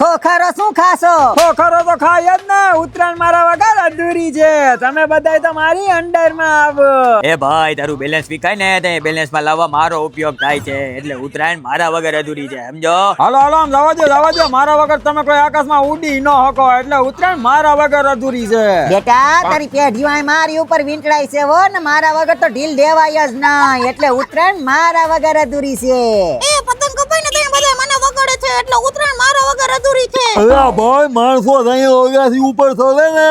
ખોખરો શું ખાશો? ખોખરો તો ખાય જ ને, ઉત્તરાયણ મારા વગર અધૂરી છે. તમે બધાય તો મારી અંડર માં આવો. એ ભાઈ તારું બેલેન્સ વિકાય ને તે બેલેન્સ માં લાવવા મારો ઉપયોગ થાય છે, એટલે ઉત્તરાયણ મારા વગર અધૂરી છે, સમજો? હાલો હાલો આમ જવા દો. મારા વગર તમે કોઈ આકાશમાં ઉડી ન શકો, એટલે ઉત્તરાયણ મારા વગર અધૂરી છે. બેટા તારી પેઢીમાં મારી ઉપર વીંટળાય છે હો ને, મારા વગર તો ઢીલ દેવાય જ નહીં, એટલે ઉત્તરાયણ મારા વગર અધૂરી છે. એ પતંગ કપાઈને તમે બધા મને વગાડે છે, એટલે ઉત્તરાયણ મારા વગર અધૂરી છે. અરે ભાઈ માણસો વાગ્યાથી ઉપર ચડે ને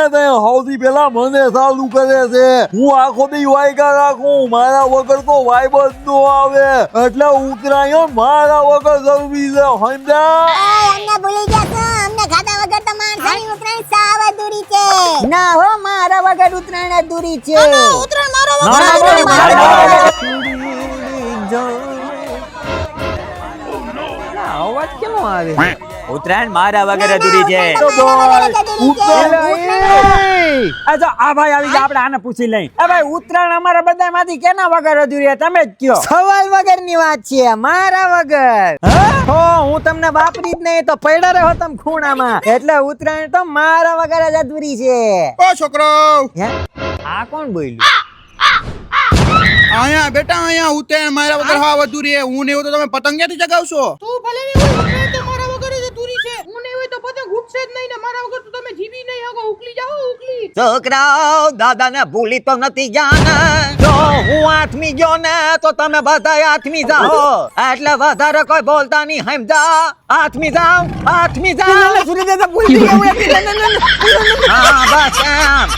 સૌથી પેલા મને ચાલુ કરે છે. હું આખો દી વાયકા રાખું, મારા વગર તો વાઇબ જ નો આવે, એટલે ઉત્તરાયણ મારા વગર જરૂરી છે, સમજ્યા? અમને ભૂલી ગયા છો, અમને ખાધા વગર તો માણસોની ઉત્તરાયણ સાવ અધૂરી છે. ના હો, મારા વગર ઉત્તરાયણ અધૂરી છે. ઉત્તરાયણ મારા ના, વગર ના, અધૂરી ના, છે. અવાજ કેમ આવે? ઉત્તરાયણ મારા વગર અધૂરી છે. આ ભાઈ આવી ગયા, આપણે આને પૂછી લઈ. ભાઈ ઉત્તરાયણ અમારા બધા માંથી કેના વગર અધૂરી છે, તમે જ કયો. સવાલ વગરની વાત છે, મારા વગર. હો, હું તમને વાપરી જ નહીં તો પડ્યા રહો તમે ખૂણામાં, એટલે ઉત્તરાયણ તો મારા વગર જ અધૂરી છે. ઓ છોકરો, હે? આ કોણ બોલ્યું? અહીંયા બેટા, અહીંયા ઉત્તરાયણ મારા વગર હાવ અધૂરી છે. હું ને એવું તો તમે પતંગ ક્યાંથી ચગાવશો? તું ભલે ને હોય, ઉત્તરાયણ તો મારા વગર જ અધૂરી છે. હું નહીં હોય તો પતંગ ઉગશે જ નહીં ને, મારા વગર તો તમે જીવી નહીં શકો. ઉકલી જાઓ, ઉકલી. છોકરાઓ, દાદાને ભૂલી તો નથી ગયા ને? જો હું આઠમી ગયો ને તો તમે બધા આઠમી જાઓ, એટલે વધારે કોઈ બોલતા નહીં, સમજા? આઠમી જાઓ, આઠમી જાઓ. હા બસ એમ.